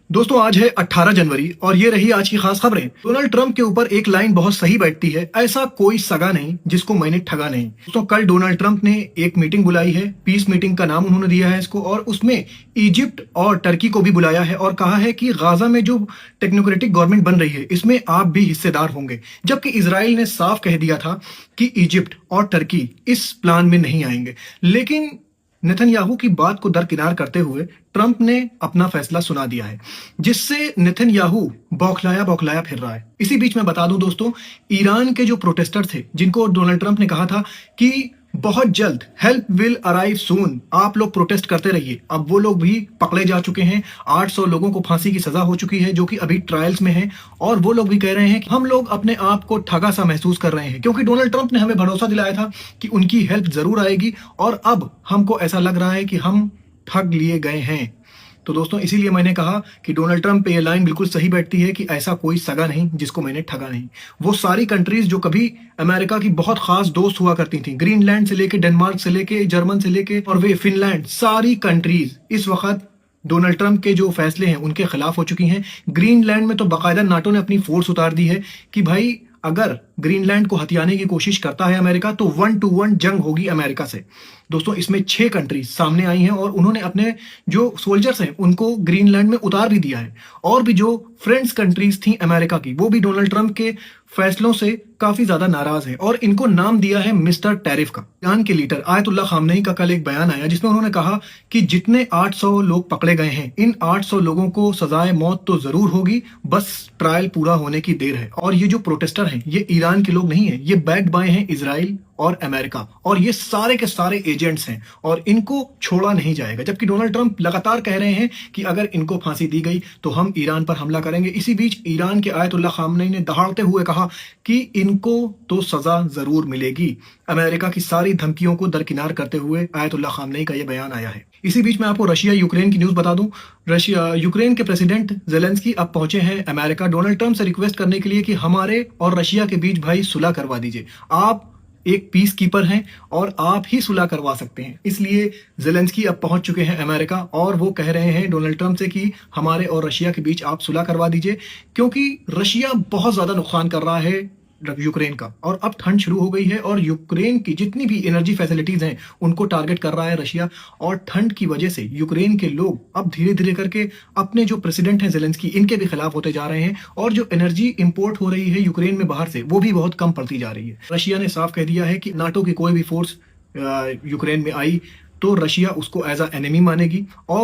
दोस्तों आज है 18 जनवरी और ये रही आज की खास खबरें। डोनाल्ड ट्रंप के ऊपर एक लाइन बहुत सही बैठती है, ऐसा कोई सगा नहीं जिसको मैंने ठगा नहीं। दोस्तों कल डोनाल्ड ट्रंप ने एक मीटिंग बुलाई है, पीस मीटिंग का नाम उन्होंने दिया है इसको, और उसमें इजिप्ट और टर्की को भी बुलाया है और कहा है कि गाजा में जो टेक्नोक्रेटिक गवर्नमेंट बन रही है इसमें आप भी हिस्सेदार होंगे। जबकि इसराइल ने साफ कह दिया था कि इजिप्ट और टर्की इस प्लान में नहीं आएंगे। लेकिन नेतन्याहू की बात को दरकिनार करते हुए ट्रंप ने अपना फैसला सुना दिया है, जिससे नेतन्याहू बौखलाया बौखलाया फिर रहा है। इसी बीच में बता दूं दोस्तों, ईरान के जो प्रोटेस्टर थे जिनको डोनाल्ड ट्रंप ने कहा था कि बहुत जल्द हेल्प विल अराइव सून, आप लोग प्रोटेस्ट करते रहिए, अब वो लोग भी पकड़े जा चुके हैं। 800 लोगों को फांसी की सजा हो चुकी है जो कि अभी ट्रायल्स में है, और वो लोग भी कह रहे हैं कि हम लोग अपने आप को ठगा सा महसूस कर रहे हैं, क्योंकि डोनाल्ड ट्रंप ने हमें भरोसा दिलाया था कि उनकी हेल्प जरूर आएगी, और अब हमको ऐसा लग रहा है कि हम ठग लिए गए हैं। तो दोस्तों इसीलिए मैंने कहा कि डोनाल्ड ट्रंप पे ये लाइन बिल्कुल सही बैठती है कि ऐसा कोई सगा नहीं जिसको मैंने ठगा नहीं। वो सारी कंट्रीज जो कभी अमेरिका की बहुत खास दोस्त हुआ करती थी, ग्रीनलैंड से लेके, डेनमार्क से लेके, जर्मन से लेके और वे फिनलैंड, सारी कंट्रीज इस वक्त डोनाल्ड ट्रंप के जो फैसले हैं उनके खिलाफ हो चुकी हैं। ग्रीनलैंड में तो बाकायदा नाटो ने अपनी फोर्स उतार दी है कि भाई अगर ग्रीनलैंड को हथियाने की कोशिश करता है अमेरिका तो 1-to-1 जंग होगी अमेरिका से। दोस्तों इसमें 6 कंट्रीज सामने आई हैं और उन्होंने अपने जो सोल्जर्स हैं उनको ग्रीनलैंड में उतार भी दिया है। और भी जो फ्रेंड्स कंट्रीज थी अमेरिका की, वो भी डोनाल्ड ट्रंप के फैसलों से काफी ज्यादा नाराज है और इनको नाम दिया है मिस्टर टैरिफ का। ईरान के लीडर आयतुल्लाह खामनेई का कल एक बयान आया जिसमें उन्होंने कहा कि जितने 800 लोग पकड़े गए हैं, इन 800 लोगों को सजाए मौत तो जरूर होगी, बस ट्रायल पूरा होने की देर है। और ये जो प्रोटेस्टर हैं ये ईरान के लोग नहीं है, ये बैक्ड बाय हैं इजराइल और अमेरिका, और ये सारे के सारे एजेंट्स हैं और इनको छोड़ा नहीं जाएगा। जबकि डोनाल्ड ट्रंप लगातार कह रहे हैं कि अगर इनको फांसी दी गई तो हम ईरान पर हमला करेंगे। इसी बीच ईरान के आयतुल्लाह खामनेई ने दहाड़ते हुए कहा कि इनको तो सजा जरूर मिलेगी। अमेरिका की सारी धमकियों को दरकिनार करते हुए आयतुल्लाह खामनेई का यह बयान आया है। इसी बीच में आपको रशिया यूक्रेन की न्यूज बता दूं। रशिया यूक्रेन के प्रेसिडेंट जेलेंस्की अब पहुंचे हैं अमेरिका डोनाल्ड ट्रंप से रिक्वेस्ट करने के लिए कि हमारे और रशिया के बीच भाई सुलह करवा दीजिए। आप एक पीस कीपर हैं और आप ही सुलह करवा सकते हैं। इसलिए जेलेंस्की अब पहुंच चुके हैं अमेरिका और वो कह रहे हैं डोनाल्ड ट्रंप से कि हमारे और रशिया के बीच आप सुलह करवा दीजिए, क्योंकि रशिया बहुत ज्यादा नुकसान कर रहा है यूक्रेन का। और अब ठंड शुरू हो गई है और यूक्रेन की जितनी भी एनर्जी फैसिलिटीज हैं उनको टारगेट कर रहा है रशिया, और ठंड की वजह से यूक्रेन के लोग अब धीरे धीरे करके अपने जो प्रेसिडेंट हैं जेलेंस्की, इनके भी खिलाफ होते जा रहे हैं, और जो एनर्जी इंपोर्ट हो रही है यूक्रेन में बाहर से वो भी बहुत कम पड़ती जा रही है। रशिया ने साफ कह दिया है कि नाटो की कोई भी फोर्स यूक्रेन में आई तो रशिया उसको एज अ एनिमी मानेगी। और